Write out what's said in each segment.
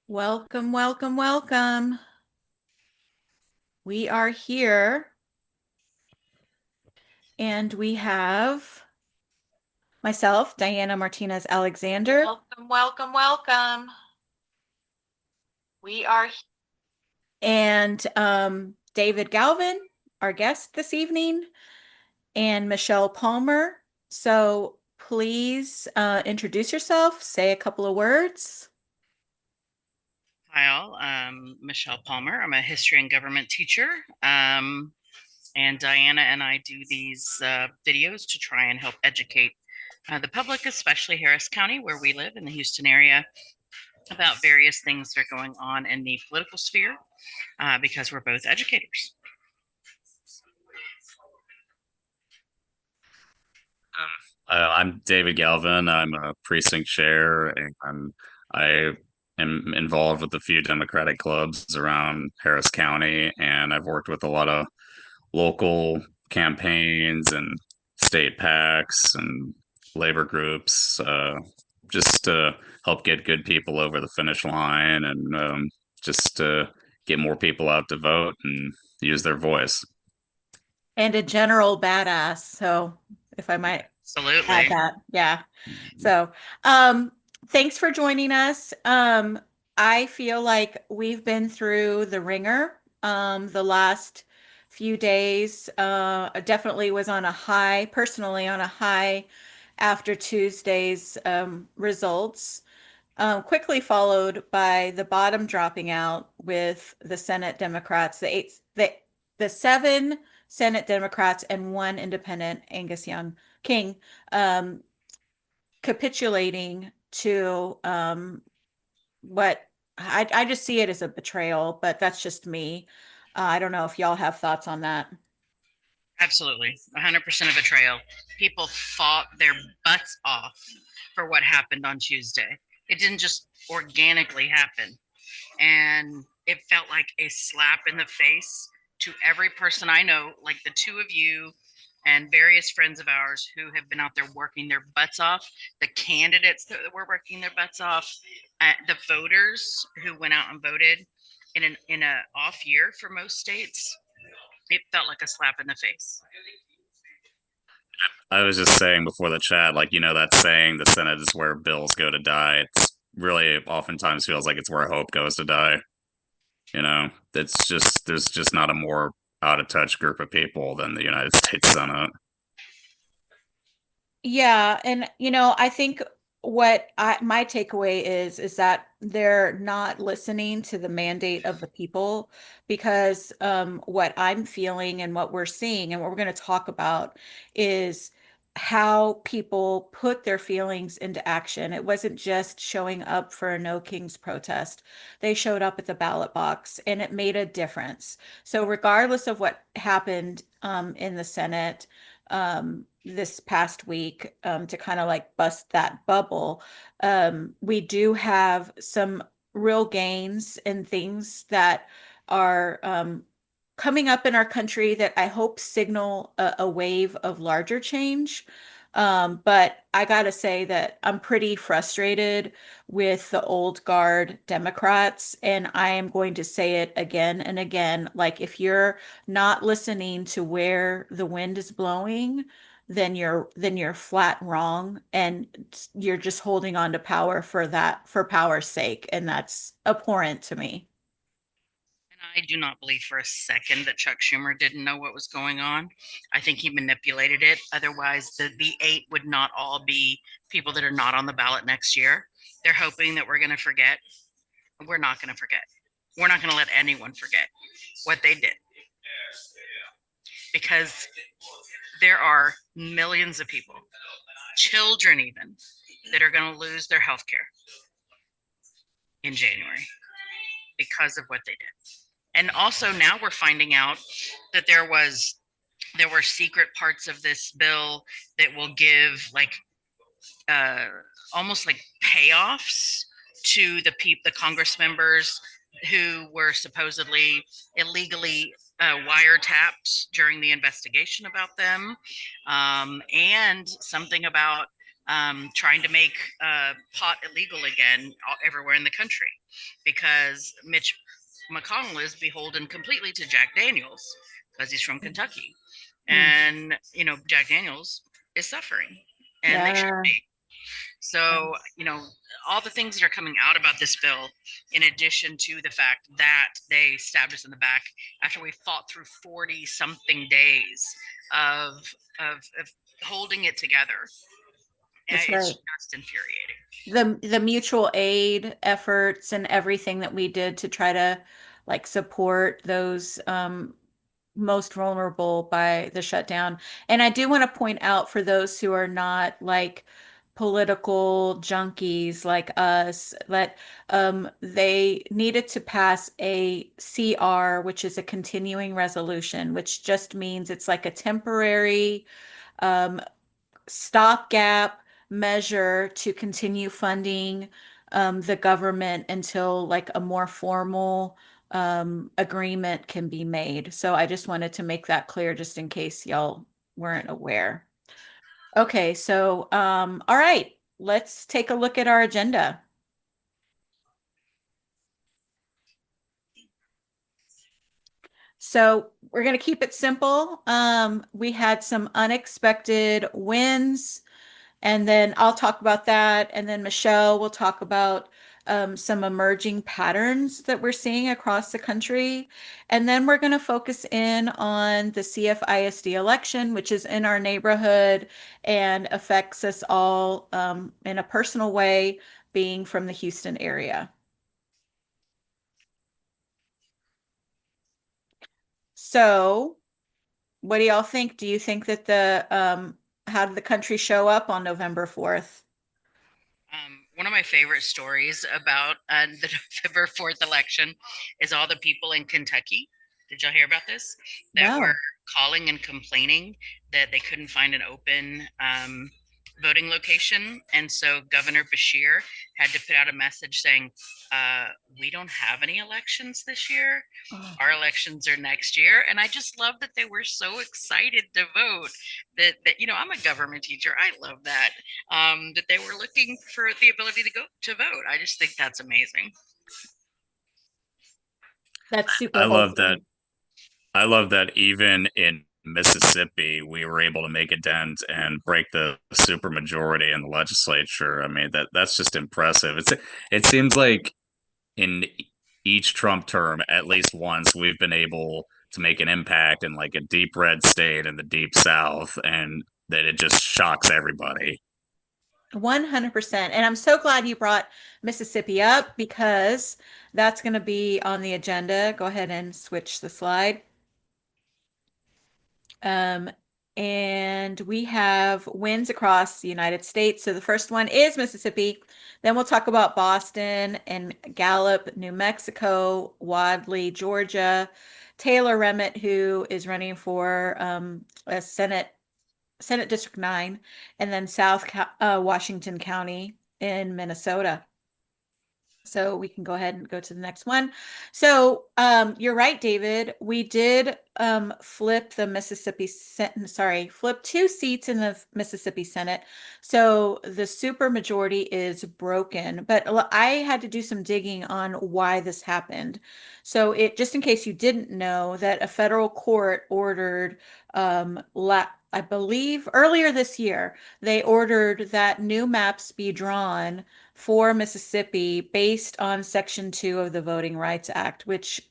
Welcome, welcome, welcome. We are here and we have myself, Diana Martinez Alexander. Welcome, welcome, welcome. We are and David Galvin, our guest this evening, and Michelle Palmer. So please introduce yourself, say a couple of words. Hi all, Michelle Palmer. I'm a history and government teacher. And Diana and I do these videos to try and help educate the public, especially Harris County, where we live in the Houston area, about various things that are going on in the political sphere because we're both educators. I'm David Galvin. I'm a precinct chair, and I am involved with a few Democratic clubs around Harris County, and I've worked with a lot of local campaigns and state PACs and labor groups, just to help get good people over the finish line and just to get more people out to vote and use their voice. And a general badass. So if I might add Absolutely. that, yeah. So, um, thanks for joining us. I feel like we've been through the ringer, the last few days. Definitely was on a high, personally on a high after Tuesday's results, quickly followed by the bottom dropping out with the Senate Democrats, the seven Senate Democrats and one independent, Angus Young King, um, capitulating to what I just see it as a betrayal, but that's just me. I don't know if y'all have thoughts on that. Absolutely. 100% of betrayal. People fought their butts off for what happened on Tuesday. It didn't just organically happen. And it felt like a slap in the face to every person I know, like the two of you and various friends of ours who have been out there working their butts off, the candidates that were working their butts off, the voters who went out and voted in a off year for most states. It felt like a slap in the face. I was just saying before the chat, like, that saying, the Senate is where bills go to die. It's really oftentimes feels like it's where hope goes to die. It's just, there's just not a more out of touch group of people than the United States Senate. Yeah, and I think what my takeaway is that they're not listening to the mandate of the people because what I'm feeling and what we're seeing and what we're going to talk about is how people put their feelings into action. It wasn't just showing up for a No Kings protest. They showed up at the ballot box and it made a difference. So regardless of what happened in the Senate, this past week, to kind of like bust that bubble. We do have some real gains and things that are coming up in our country that I hope signal a wave of larger change. But I gotta say that I'm pretty frustrated with the old guard Democrats, and I am going to say it again and again. Like, if you're not listening to where the wind is blowing, then you're flat wrong, and you're just holding on to power for power's sake, and that's abhorrent to me. And I do not believe for a second that Chuck Schumer didn't know what was going on. I think he manipulated it. Otherwise, the eight would not all be people that are not on the ballot next year. They're hoping that we're going to forget. We're not going to forget. We're not going to let anyone forget what they did because there are millions of people, children even, that are going to lose their health care in January because of what they did. And also now we're finding out that there were secret parts of this bill that will give like uh, almost like payoffs to the Congress members who were supposedly illegally wiretapped during the investigation about them, and something about trying to make pot illegal again everywhere in the country, because Mitch McConnell is beholden completely to Jack Daniels because he's from Kentucky. And, Jack Daniels is suffering, and they should Yeah. be. So, all the things that are coming out about this bill, in addition to the fact that they stabbed us in the back after we fought through 40 something days of, of holding it together. That's It's right. just infuriating. The mutual aid efforts and everything that we did to try to like support those most vulnerable by the shutdown. And I do want to point out for those who are not like political junkies like us that they needed to pass a CR, which is a continuing resolution, which just means it's like a temporary um, stopgap measure to continue funding the government until like a more formal agreement can be made. So I just wanted to make that clear just in case y'all weren't aware. Okay, so all right, let's take a look at our agenda. So we're going to keep it simple. We had some unexpected wins. And then I'll talk about that. And then Michelle will talk about some emerging patterns that we're seeing across the country. And then we're going to focus in on the CFISD election, which is in our neighborhood and affects us all in a personal way, being from the Houston area. So, what do y'all think? Do you think that how did the country show up on November 4th? One of my favorite stories about the November 4th election is all the people in Kentucky. Did y'all hear about this? That were No. calling and complaining that they couldn't find an open voting location. And so Governor Bashir had to put out a message saying, we don't have any elections this year. Oh. Our elections are next year. And I just love that they were so excited to vote that I'm a government teacher. I love that. That they were looking for the ability to go to vote. I just think that's amazing. That's super I love that. wholesome. I love that even in Mississippi, we were able to make a dent and break the supermajority in the legislature. I mean, that's just impressive. It seems like in each Trump term, at least once, we've been able to make an impact in like a deep red state in the deep South, and that it just shocks everybody. 100%. And I'm so glad you brought Mississippi up because that's going to be on the agenda. Go ahead and switch the slide. Um, and we have wins across the United States. So the first one is Mississippi. Then we'll talk about Boston and Gallup, New Mexico, Wadley, Georgia, Taylor Remmett, who is running for a Senate District 9, and then Washington County in Minnesota. So we can go ahead and go to the next one. So you're right, David. We did flip the Mississippi Senate, sorry, flip two seats in the Mississippi Senate. So the super majority is broken. But I had to do some digging on why this happened. So just in case you didn't know, that a federal court ordered I believe earlier this year, they ordered that new maps be drawn for Mississippi based on Section 2 of the Voting Rights Act, which,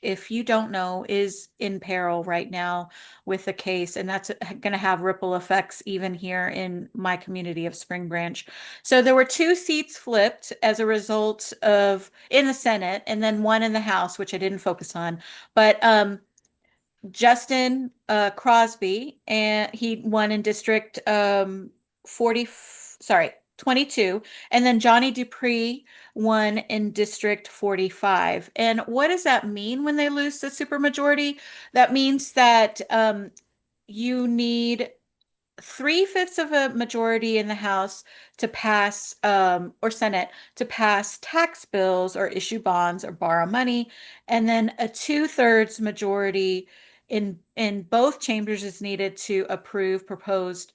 if you don't know, is in peril right now with the case. And that's going to have ripple effects even here in my community of Spring Branch. So there were two seats flipped as a result of in the Senate and then one in the House, which I didn't focus on. But Justin Crosby, and he won in District 40, sorry, 22, and then Johnny Dupree won in District 45. And what does that mean when they lose the supermajority? That means that you need 3/5 of a majority in the House to pass, or Senate, to pass tax bills or issue bonds or borrow money, and then a 2/3 majority in both chambers is needed to approve proposed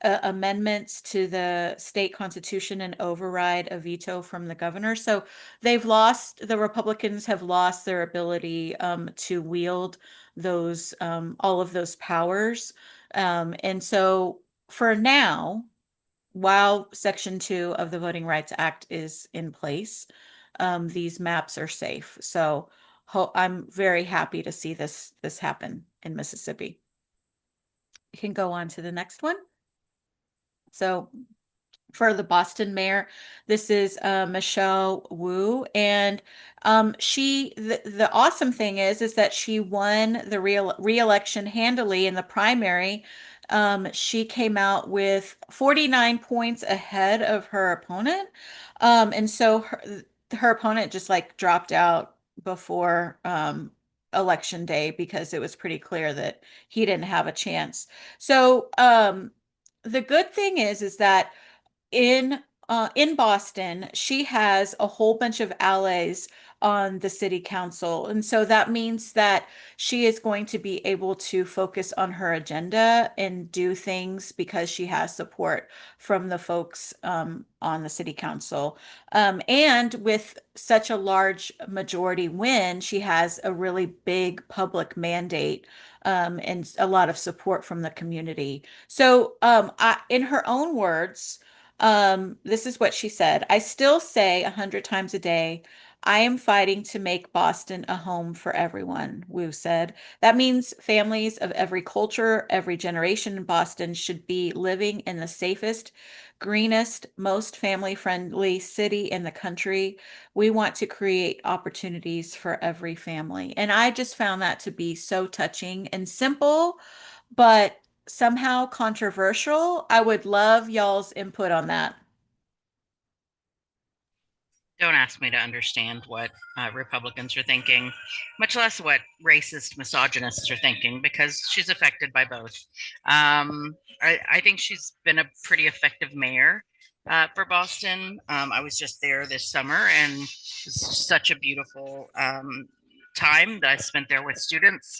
amendments to the state constitution and override a veto from the governor. So the Republicans have lost their ability to wield those all of those powers. And so for now, while Section 2 of the Voting Rights Act is in place, these maps are safe. So I'm very happy to see this happen in Mississippi. You can go on to the next one. So for the Boston mayor, this is Michelle Wu, and the awesome thing is that she won the re-election handily in the primary. She came out with 49 points ahead of her opponent, and so her opponent just like dropped out before election day because it was pretty clear that he didn't have a chance. So the good thing is that in Boston, she has a whole bunch of allies on the city council. And so that means that she is going to be able to focus on her agenda and do things because she has support from the folks on the city council. And with such a large majority win, she has a really big public mandate and a lot of support from the community. So, in her own words, this is what she said. I still say 100 times a day, I am fighting to make Boston a home for everyone, Wu said. That means families of every culture, every generation in Boston should be living in the safest, greenest, most family-friendly city in the country. We want to create opportunities for every family. And I just found that to be so touching and simple, but somehow controversial. I would love y'all's input on that. Don't ask me to understand what Republicans are thinking, much less what racist misogynists are thinking, because she's affected by both. I think she's been a pretty effective mayor for Boston. I was just there this summer, and it's such a beautiful time that I spent there with students,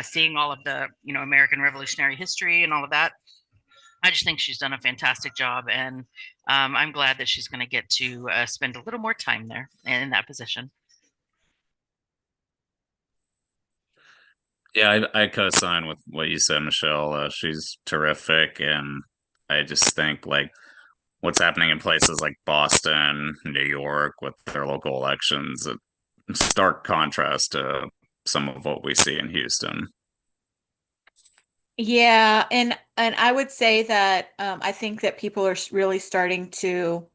seeing all of the American Revolutionary history and all of that. I just think she's done a fantastic job, and I'm glad that she's going to get to spend a little more time there and in that position. Yeah, I co-sign with what you said, Michelle. She's terrific, and I just think like what's happening in places like Boston, New York, with their local elections, a stark contrast to some of what we see in Houston. Yeah, and I would say that I think that people are really starting to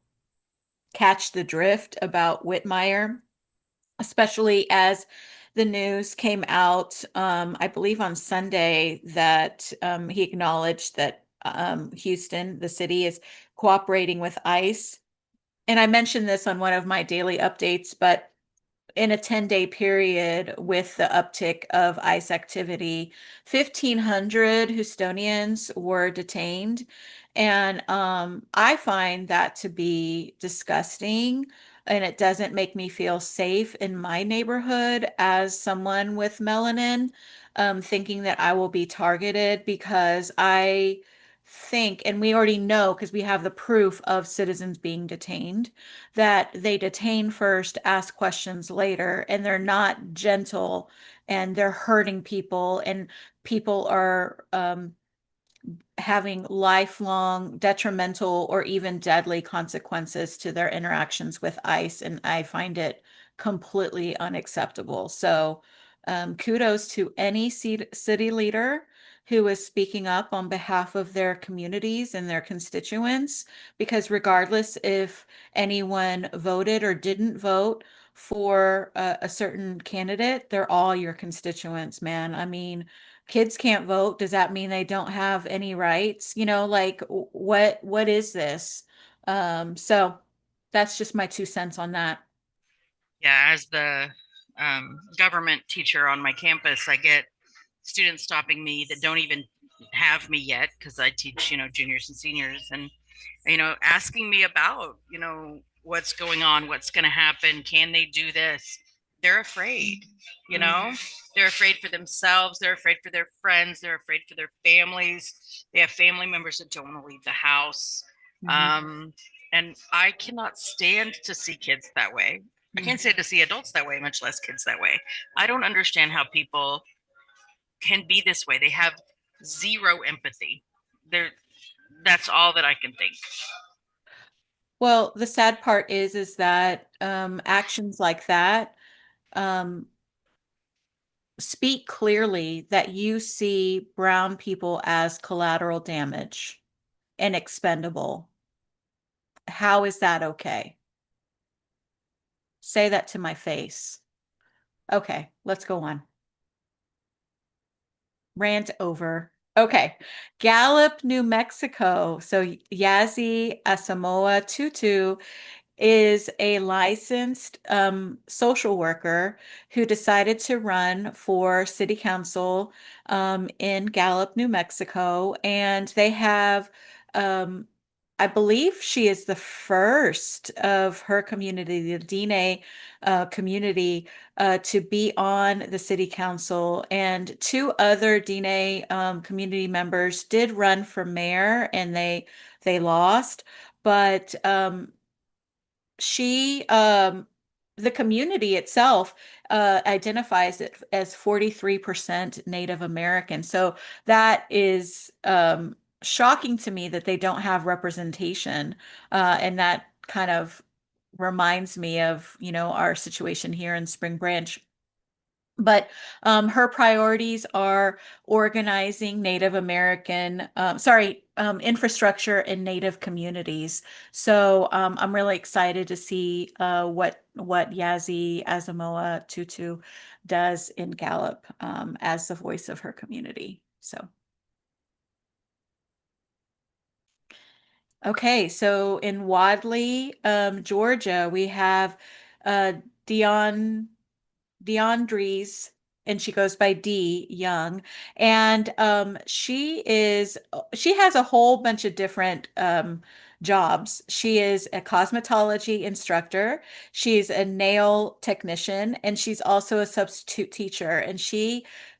catch the drift about Whitmire, especially as the news came out, I believe on Sunday, that he acknowledged that Houston, the city, is cooperating with ICE. And I mentioned this on one of my daily updates, but in a 10-day period with the uptick of ICE activity, 1,500 Houstonians were detained. And I find that to be disgusting. And it doesn't make me feel safe in my neighborhood as someone with melanin, thinking that I will be targeted because I think, and we already know because we have the proof of citizens being detained, that they detain first, ask questions later, and they're not gentle and they're hurting people, and people are having lifelong detrimental or even deadly consequences to their interactions with ICE. And I find it completely unacceptable. So kudos to any city leader who is speaking up on behalf of their communities and their constituents, because regardless if anyone voted or didn't vote for a certain candidate, they're all your constituents, man. I mean, kids can't vote. Does that mean they don't have any rights? Like what is this? So that's just my 2 cents on that. Yeah, as the government teacher on my campus, I get students stopping me that don't even have me yet, because I teach, juniors and seniors, and asking me about, what's going on, what's going to happen, can they do this? they're afraid, you Mm, know? They're afraid for themselves, they're afraid for their friends, they're afraid for their families. They have family members that don't want to leave the house. mhm, Um, and I cannot stand to see kids that way. I mm. can't stand to see adults that way, much less kids that way. I don't understand how people can be this way. They have zero empathy. They're That's all that I can think. Well, the sad part is that actions like that um, speak clearly that you see brown people as collateral damage and expendable. How is that okay? Say that to my face. Okay, let's go on. Rant over. Okay. Gallup, New Mexico. So Yazzie Asamoah Tutu is a licensed social worker who decided to run for city council in Gallup, New Mexico. And they have, um, I believe she is the first of her community, the Dine community, to be on the city council. And two other Dine community members did run for mayor and they lost. But she the community itself identifies it as 43% Native American. So that is shocking to me that they don't have representation. And that kind of reminds me of, our situation here in Spring Branch. But her priorities are organizing Native American, infrastructure in Native communities. So I'm really excited to see what Yazzie Asamoah Tutu does in Gallup as the voice of her community. So okay, so in Wadley, Georgia, we have uh, Dion. DeAndre's, and she goes by D Young, and she has a whole bunch of different jobs. She is a cosmetology instructor, she's a nail technician, and she's also a substitute teacher. And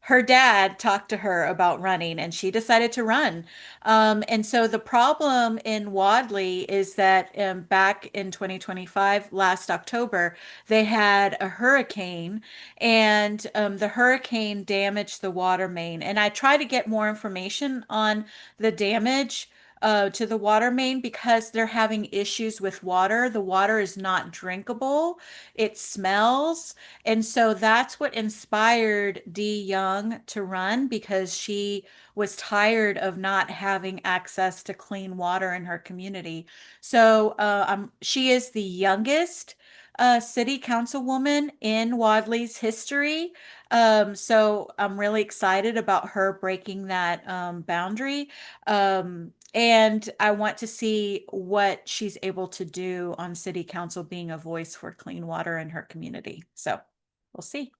her dad talked to her about running, and she decided to run. And so the problem in Wadley is that back in 2025, last October, they had a hurricane, and the hurricane damaged the water main. And I try to get more information on the damage to the water main because they're having issues with water. The water is not drinkable, it smells. And so that's what inspired Dee Young to run, because she was tired of not having access to clean water in her community. So she is the youngest city councilwoman in Wadley's history. So I'm really excited about her breaking that boundary. And I want to see what she's able to do on city council, being a voice for clean water in her community. So we'll see.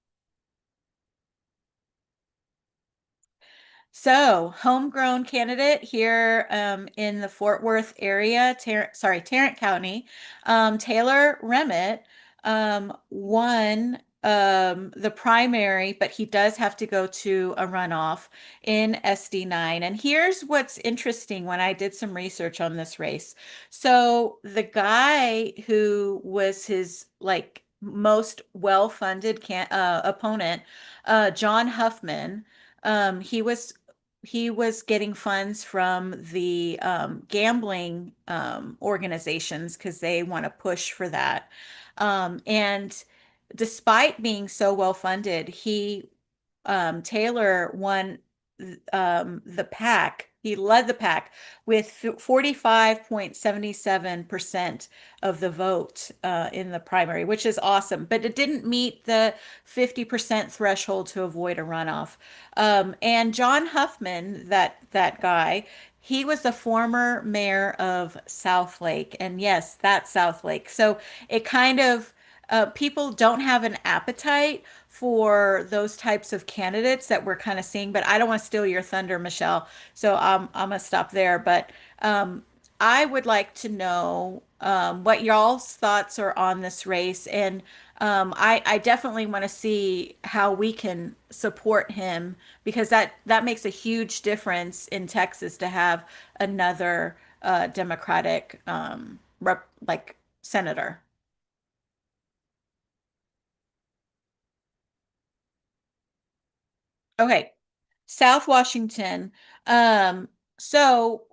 So, homegrown candidate here in the Fort Worth area, Tarrant County, Taylor Remmett won the primary, but he does have to go to a runoff in SD9. And here's what's interesting when I did some research on this race. So, the guy who was his like most well-funded opponent, John Huffman, he was getting funds from the gambling organizations because they want to push for that. And despite being so well funded, Taylor won the pack. He led the pack with 45.77% of the vote in the primary, which is awesome. But it didn't meet the 50% threshold to avoid a runoff. And John Huffman, that guy, he was the former mayor of Southlake. And yes, that's Southlake. So it kind of people don't have an appetite for those types of candidates that we're kind of seeing. But I don't want to steal your thunder, Michelle. So I'm gonna stop there. But I would like to know what y'all's thoughts are on this race, and I definitely want to see how we can support him because that makes a huge difference in Texas to have another Democratic rep like senator. Okay, South Washington. Um, so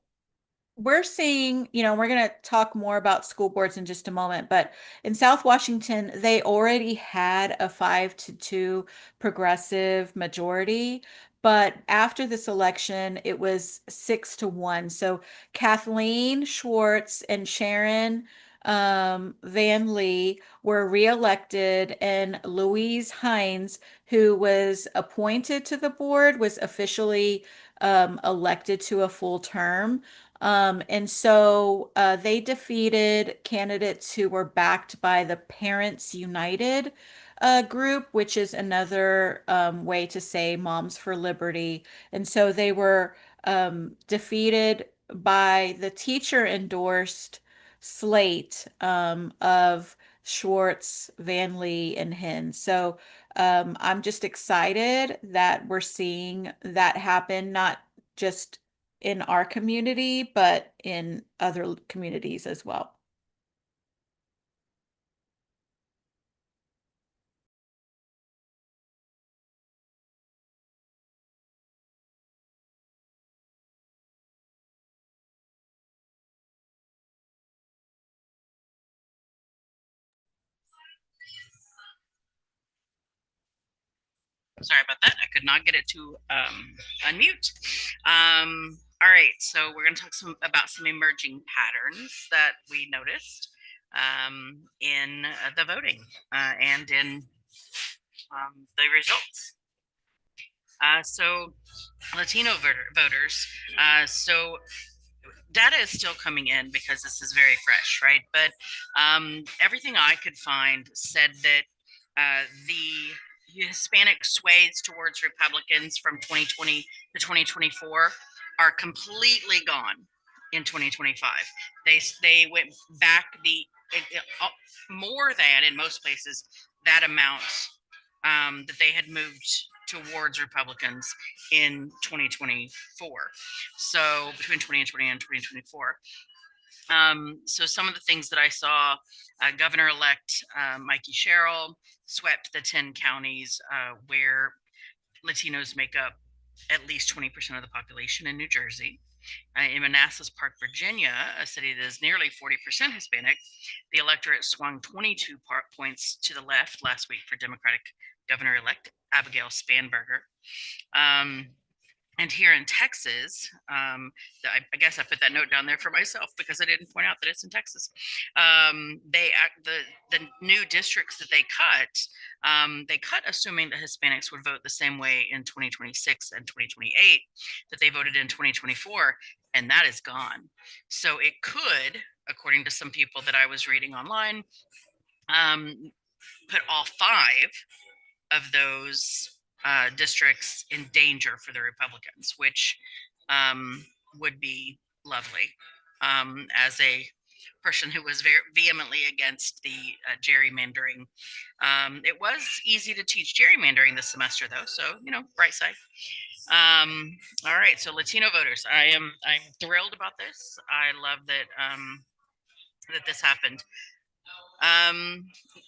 we're seeing, we're going to talk more about school boards in just a moment, but in South Washington, they already had a 5-2 progressive majority. But after this election, it was 6-1. So Kathleen Schwartz and Sharon Van Lee were reelected, and Louise Hines, who was appointed to the board, was officially elected to a full term. And so they defeated candidates who were backed by the Parents United group, which is another way to say Moms for Liberty. And so they were defeated by the teacher endorsed slate of Schwartz, Van Lee, and Hinn. So I'm just excited that we're seeing that happen, not just in our community, but in other communities as well. Sorry about that. I could not get it to unmute. All right, so we're going to talk about some emerging patterns that we noticed in the voting and in the results. So Latino voters. So data is still coming in because this is very fresh, right? But everything I could find said that the Hispanic sways towards Republicans from 2020 to 2024 are completely gone in 2025. They went back more than in most places that amount that they had moved towards Republicans in 2024. So between 2020 and 2024. So some of the things that I saw, Governor-elect Mikey Sherrill swept the 10 counties where Latinos make up at least 20% of the population in New Jersey. In Manassas Park, Virginia, a city that is nearly 40% Hispanic, the electorate swung 22 points to the left last week for Democratic Governor-elect Abigail Spanberger. And here in Texas, I guess I put that note down there for myself because I didn't point out that it's in Texas. The new districts that they cut assuming that Hispanics would vote the same way in 2026 and 2028 that they voted in 2024, and that is gone. So it could, according to some people that I was reading online, put all 5 of those districts in danger for the Republicans, which would be lovely. As a person who was very vehemently against the gerrymandering, it was easy to teach gerrymandering this semester, though. So bright side. All right, so Latino voters, I'm thrilled about this. I love that that this happened.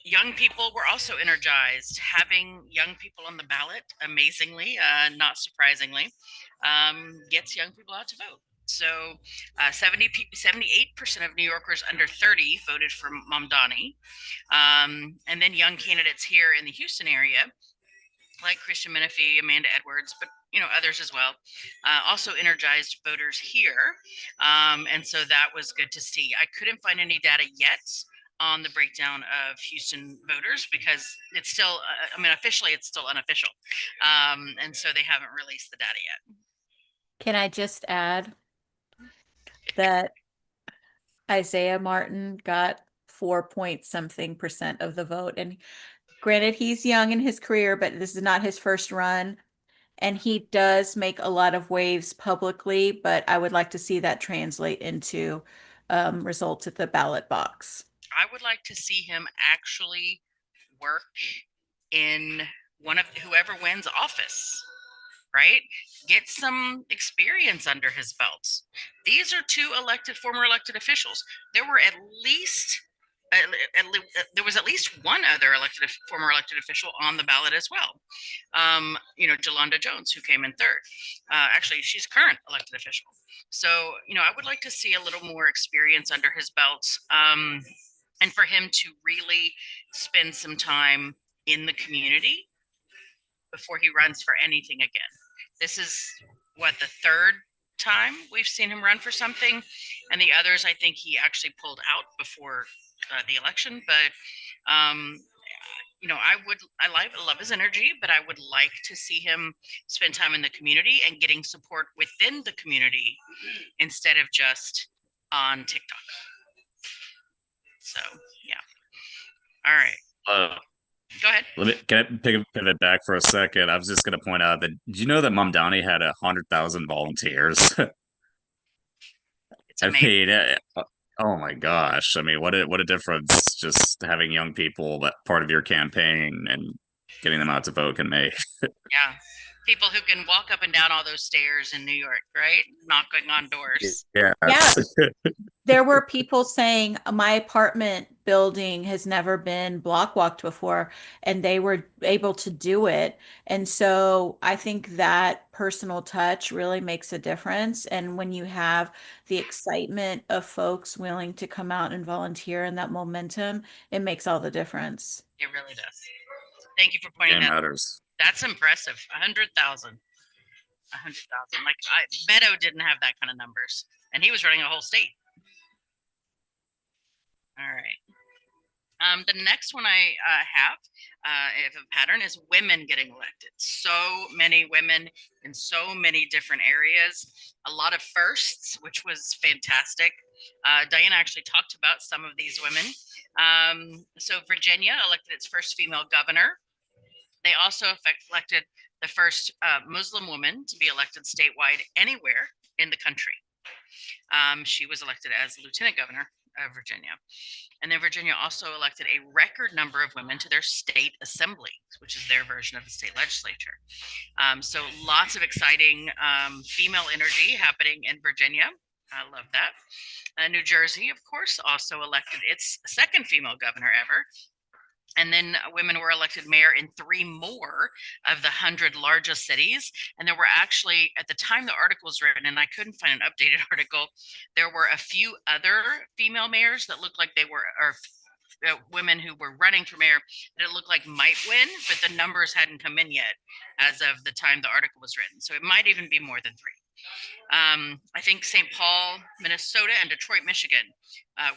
Young people were also energized. Having young people on the ballot, amazingly, not surprisingly, gets young people out to vote. So 78% of New Yorkers under 30 voted for Mamdani. And then young candidates here in the Houston area, like Christian Menifee, Amanda Edwards, but others as well, also energized voters here. And so that was good to see. I couldn't find any data yet on the breakdown of Houston voters because it's still, officially it's still unofficial. And so they haven't released the data yet. Can I just add that Isaiah Martin got 4 point something% of the vote? And granted, he's young in his career, but this is not his first run. And he does make a lot of waves publicly, but I would like to see that translate into results at the ballot box. I would like to see him actually work in one of whoever wins office, right? Get some experience under his belt. These are two former elected officials. There were at least there was at least one other former elected official on the ballot as well. Jolanda Jones, who came in third. Actually, she's current elected official. So, I would like to see a little more experience under his belt, and for him to really spend some time in the community before he runs for anything again. This is what, the third time we've seen him run for something, and the others I think he actually pulled out before the election. But I love his energy, but I would like to see him spend time in the community and getting support within the community instead of just on TikTok. So yeah. All right. Go ahead. Can I pivot back for a second? I was just going to point out that, did you know that Mamdani had 100,000 volunteers? It's I amazing. mean, oh my gosh! I mean, what a difference just having young people that part of your campaign and getting them out to vote can make. Yeah. People who can walk up and down all those stairs in New York, right? Knocking on doors. Yes. There were people saying my apartment building has never been block walked before, and they were able to do it. And so I think that personal touch really makes a difference. And when you have the excitement of folks willing to come out and volunteer and that momentum, it makes all the difference. It really does. Thank you for pointing Game that. matters. That's impressive. 100,000. 100,000. Like Beto didn't have that kind of numbers, and he was running a whole state. All right. The next one I have, if a pattern, is women getting elected. So many women in so many different areas. A lot of firsts, which was fantastic. Diana actually talked about some of these women. So Virginia elected its first female governor. They also elected the first Muslim woman to be elected statewide anywhere in the country. She was elected as lieutenant governor of Virginia. And then Virginia also elected a record number of women to their state assembly, which is their version of the state legislature. So lots of exciting female energy happening in Virginia. I love that. New Jersey, of course, also elected its second female governor ever. And then women were elected mayor in 3 more of the 100 largest cities. And there were actually, at the time the article was written, and I couldn't find an updated article, there were a few other female mayors that looked like they were, or women who were running for mayor that it looked like might win, but the numbers hadn't come in yet as of the time the article was written. So it might even be more than 3. I think St. Paul, Minnesota, and Detroit, Michigan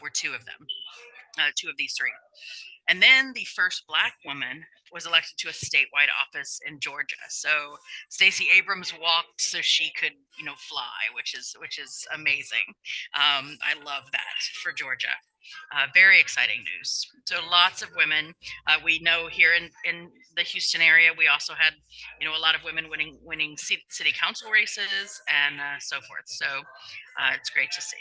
were 2 of them, 2 of these 3. And then the first Black woman was elected to a statewide office in Georgia. So Stacey Abrams walked so she could, fly, which is amazing. I love that for Georgia. Very exciting news. So lots of women. We know here in the Houston area, we also had, a lot of women winning city council races and so forth. So it's great to see.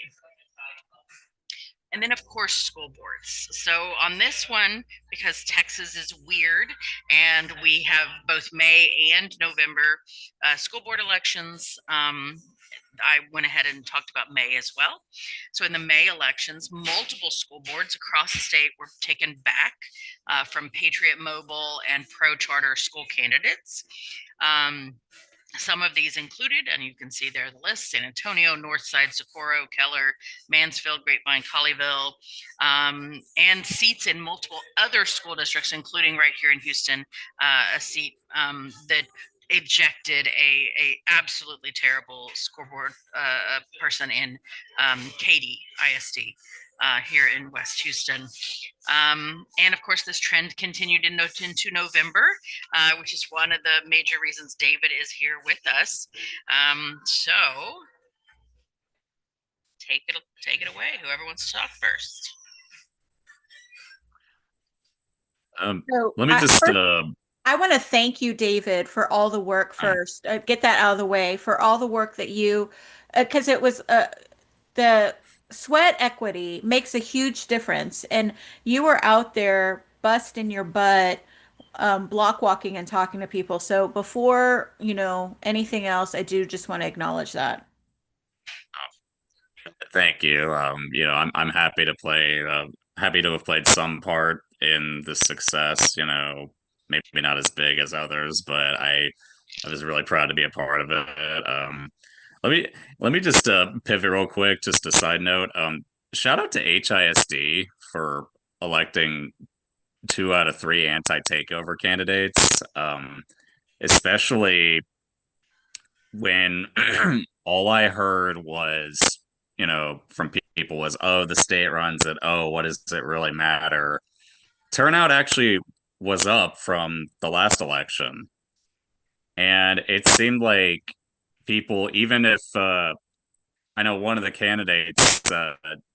And then, of course, school boards. So on this one, because Texas is weird and we have both May and November school board elections, I went ahead and talked about May as well. So in the May elections, multiple school boards across the state were taken back from Patriot Mobile and pro-charter school candidates. Some of these included, and you can see there the list: San Antonio, Northside, Socorro, Keller, Mansfield, Grapevine, Colleyville, and seats in multiple other school districts, including right here in Houston, a seat that ejected a absolutely terrible scoreboard person in Katy ISD. Here in West Houston. And of course, this trend continued into November, which is one of the major reasons David is here with us. So take it away, whoever wants to talk first. Let me just I want to thank you, David, for all the work first. Get that out of the way, for all the work that you, because it was the sweat equity makes a huge difference. And you were out there busting your butt, block walking and talking to people. So before, anything else, I do just want to acknowledge that. Thank you. I'm happy to play. Happy to have played some part in the success. Maybe not as big as others, but I was really proud to be a part of it. Let me let me just pivot real quick. Just a side note. Shout out to HISD for electing 2 out of 3 anti-takeover candidates. Especially when all I heard was, from people was, oh, the state runs it. Oh, what does it really matter? Turnout actually was up from the last election. And it seemed like people, even if I know one of the candidates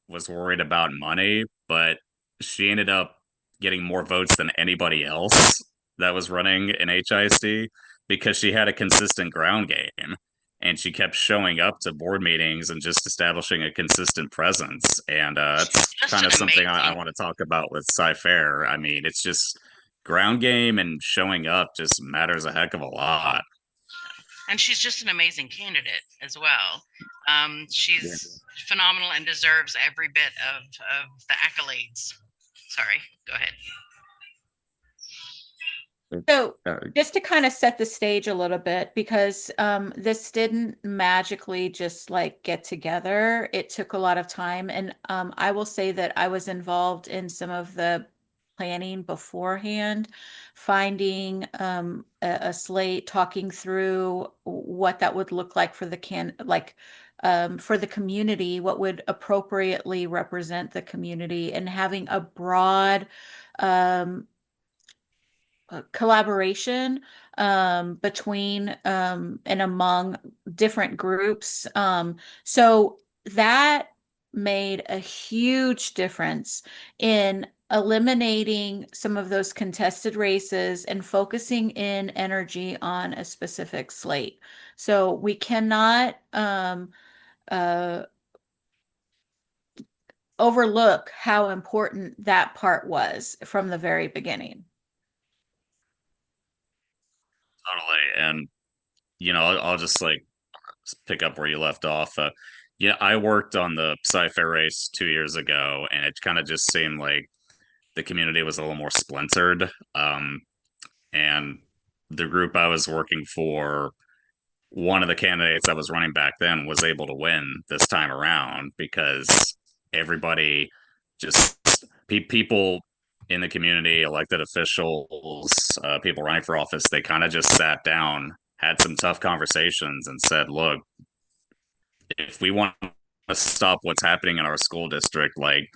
was worried about money, but she ended up getting more votes than anybody else that was running in HISD because she had a consistent ground game and she kept showing up to board meetings and just establishing a consistent presence. And She's that's just kind an of something I amazing. want to talk about with Cy-Fair. I mean, it's just ground game and showing up just matters a heck of a lot. And she's just an amazing candidate as well. Yeah. She's phenomenal and deserves every bit of the accolades. Sorry, go ahead. So, Uh, just to kind of set the stage a little bit, because this didn't magically just like get together. It took a lot of time. And I will say that I was involved in some of the planning beforehand, finding a slate, talking through what that would look like for for the community, what would appropriately represent the community, and having a broad um, collaboration between and among different groups. So that made a huge difference in eliminating some of those contested races and focusing in energy on a specific slate. So we cannot uh, overlook how important that part was from the very beginning. Totally. And I'll just like pick up where you left off. Yeah, I worked on the Sci-Fi race 2 years ago, and it kind of just seemed like the community was a little more splintered. And the group I was working for, one of the candidates I was running back then was able to win this time around because everybody just people in the community, elected officials, people running for office, they kind of just sat down, had some tough conversations, and said, "Look, if we want to stop what's happening in our school district, like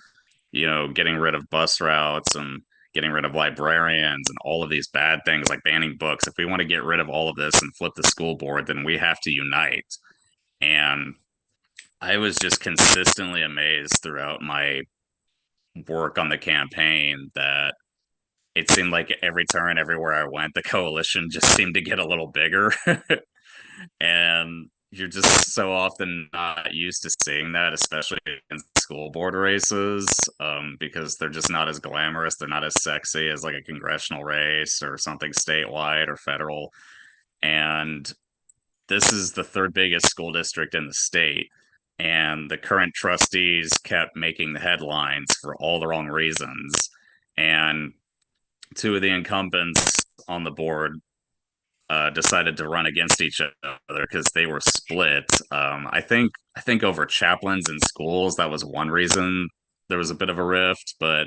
getting rid of bus routes and getting rid of librarians and all of these bad things like banning books, if we want to get rid of all of this and flip the school board, then we have to unite." And I was just consistently amazed throughout my work on the campaign that it seemed like every turn, everywhere I went, the coalition just seemed to get a little bigger. And you're just so often not used to seeing that, especially in school board races, because they're just not as glamorous. They're not as sexy as like a congressional race or something statewide or federal. And this is the third biggest school district in the state. And the current trustees kept making the headlines for all the wrong reasons. And 2 of the incumbents on the board decided to run against each other because they were split. I think over chaplains in schools, that was one reason there was a bit of a rift. But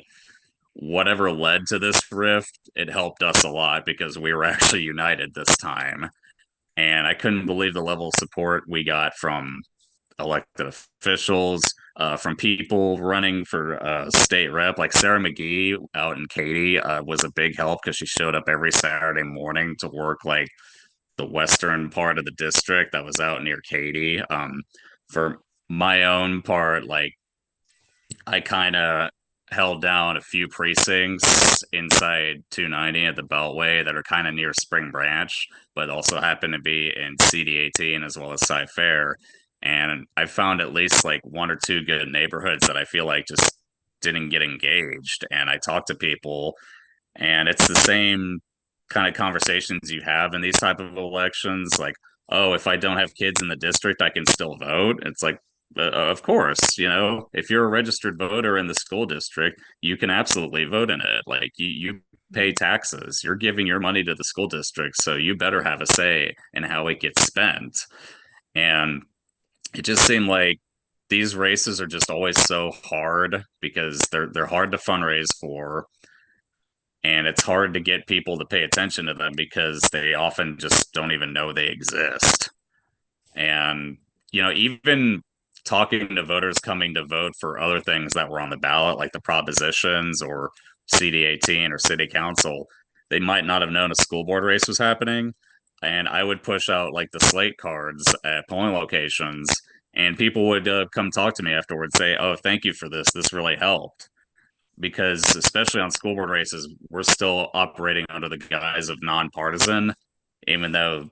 whatever led to this rift, it helped us a lot because we were actually united this time. And I couldn't believe the level of support we got from elected officials, from people running for state rep. Like Sarah McGee out in Katy was a big help because she showed up every Saturday morning to work like the western part of the district that was out near Katy. For my own part, like I kind of held down a few precincts inside 290 at the Beltway that are kind of near Spring Branch, but also happen to be in CD18 as well as Cy Fair. And I found at least like one or two good neighborhoods that I feel like just didn't get engaged. And I talked to people, and it's the same kind of conversations you have in these type of elections. Like, oh, if I don't have kids in the district, I can still vote. It's like, of course, if you're a registered voter in the school district, you can absolutely vote in it. Like, you pay taxes, you're giving your money to the school district, so you better have a say in how it gets spent. And it just seemed like these races are just always so hard because they're hard to fundraise for, and it's hard to get people to pay attention to them because they often just don't even know they exist. And even talking to voters coming to vote for other things that were on the ballot, like the propositions or CD18 or city council, they might not have known a school board race was happening. And I would push out like the slate cards at polling locations, and people would come talk to me afterwards, say, "Oh, thank you for this. This really helped." Because especially on school board races, we're still operating under the guise of nonpartisan, even though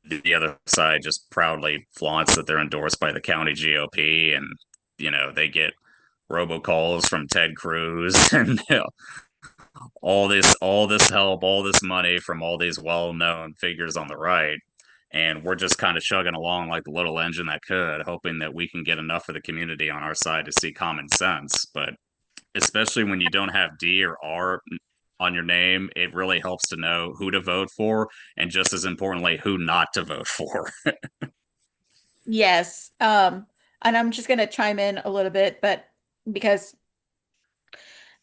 the other side just proudly flaunts that they're endorsed by the county GOP, and they get robocalls from Ted Cruz and all this help, all this money from all these well-known figures on the right. And we're just kind of chugging along like the little engine that could, hoping that we can get enough of the community on our side to see common sense. But especially when you don't have D or R on your name, it really helps to know who to vote for, and just as importantly, who not to vote for. Yes. And I'm just going to chime in a little bit, but because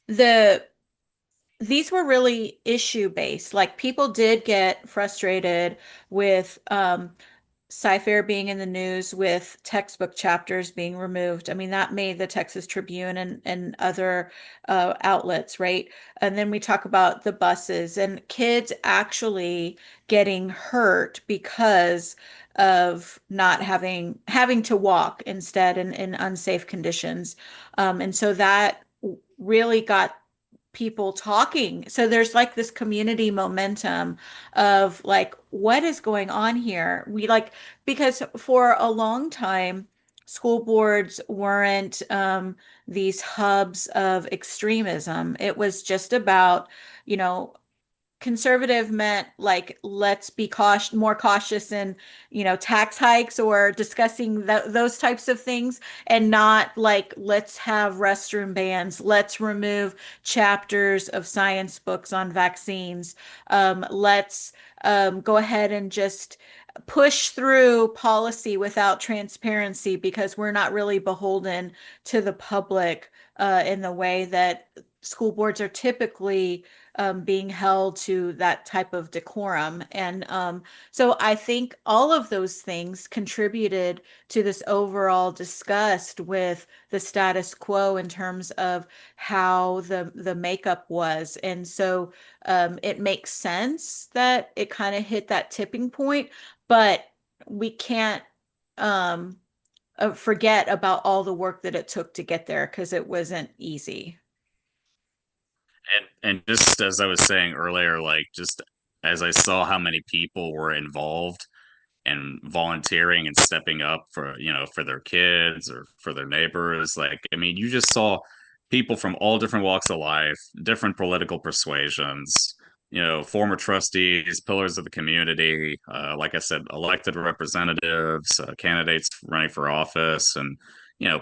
the these were really issue based. Like people did get frustrated with Sci-Fair being in the news, with textbook chapters being removed. I mean, that made the Texas Tribune and other outlets, right? And then we talk about the buses and kids actually getting hurt because of not having to walk instead in unsafe conditions. And so that really got people talking. So there's like this community momentum of like, what is going on here? Because for a long time, school boards weren't these hubs of extremism. It was just about, you know, conservative meant like let's be more cautious in tax hikes or discussing those types of things, and not like let's have restroom bans, let's remove chapters of science books on vaccines, let's go ahead and just push through policy without transparency because we're not really beholden to the public in the way that school boards are typically being held to that type of decorum. And so I think all of those things contributed to this overall disgust with the status quo in terms of how the makeup was. And so it makes sense that it kind of hit that tipping point, but we can't um, forget about all the work that it took to get there because it wasn't easy. And just as I was saying earlier, like just as I saw how many people were involved and volunteering and stepping up for for their kids or for their neighbors, like I mean, you just saw people from all different walks of life, different political persuasions, former trustees, pillars of the community, like I said, elected representatives, candidates running for office, and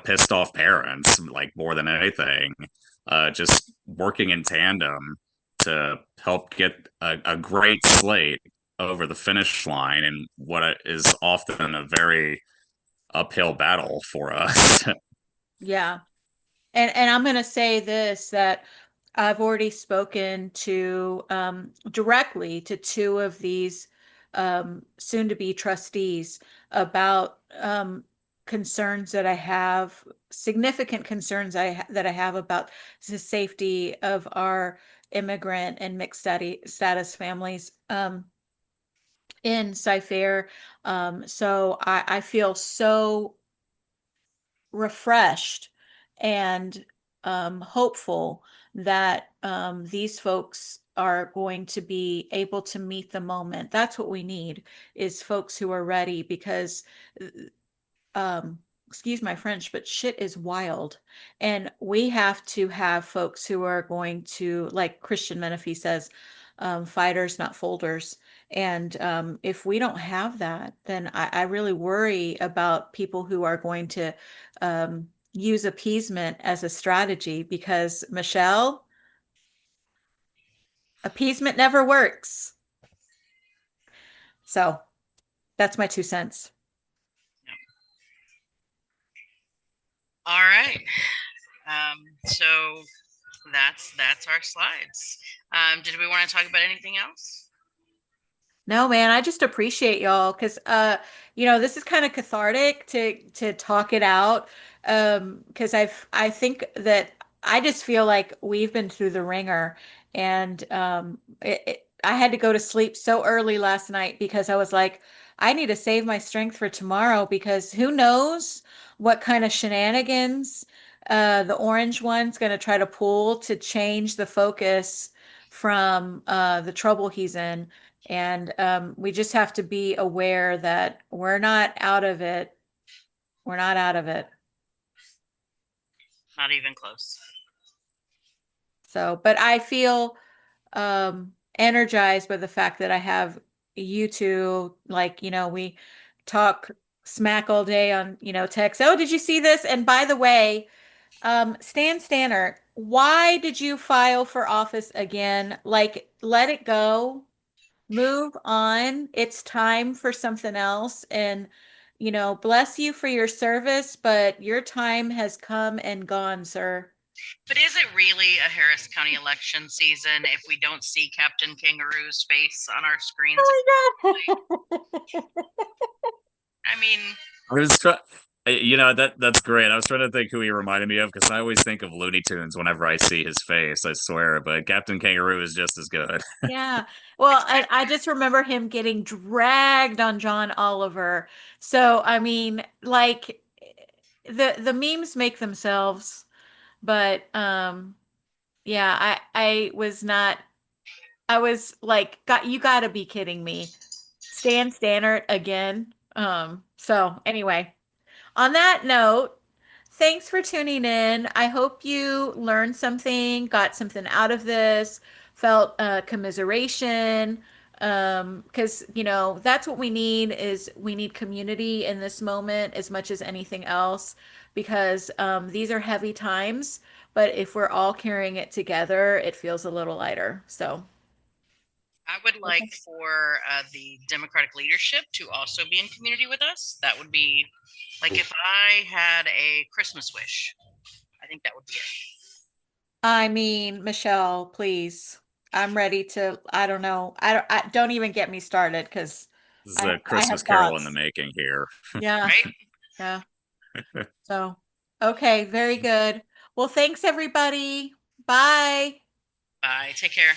pissed off parents, like more than anything, just working in tandem to help get a great slate over the finish line in what is often a very uphill battle for us. Yeah. And I'm going to say this, that I've already spoken to directly to two of these soon to be trustees about concerns that I have, significant concerns that I have about the safety of our immigrant and mixed status families in Cy-Fair. So I feel so refreshed and hopeful that these folks are going to be able to meet the moment. That's what we need, is folks who are ready, because excuse my French, but shit is wild. And we have to have folks who are going to, like Christian Menefee says, fighters, not folders. And if we don't have that, then I really worry about people who are going to use appeasement as a strategy because, Michelle, appeasement never works. So that's my 2 cents. All right. So that's our slides. Did we want to talk about anything else? No, man, I just appreciate y'all because this is kind of cathartic to talk it out. Because I think that I just feel like we've been through the ringer and I had to go to sleep so early last night because I was like, I need to save my strength for tomorrow because who knows what kind of shenanigans the orange one's going to try to pull to change the focus from the trouble he's in. And we just have to be aware that we're not out of it. We're not out of it. Not even close. So, but I feel energized by the fact that I have you two. Like, we talk smack all day on, text. Oh, did you see this? And by the way, Stan Stanner, why did you file for office again? Like, let it go. Move on. It's time for something else. And, bless you for your service, but your time has come and gone, sir. But is it really a Harris County election season if we don't see Captain Kangaroo's face on our screens? I mean, I was trying. That's great. I was trying to think who he reminded me of because I always think of Looney Tunes whenever I see his face. I swear, but Captain Kangaroo is just as good. Yeah. Well, I just remember him getting dragged on John Oliver. So, I mean, like the memes make themselves, but yeah, I was not I was like, you gotta be kidding me. Stan Stannard again. So anyway, on that note, thanks for tuning in. I hope you learned something, got something out of this, felt commiseration. Because that's what we need is we need community in this moment as much as anything else, because these are heavy times, but if we're all carrying it together, it feels a little lighter. So I would like for the Democratic leadership to also be in community with us. That would be like if I had a Christmas wish. I think that would be it. I mean, Michelle, please. I'm ready to, I don't know. Don't even get me started because This is a I have Christmas Carol in the thoughts. making here. Yeah. Right? Yeah. So, okay, very good. Well, thanks everybody. Bye. Bye. Take care.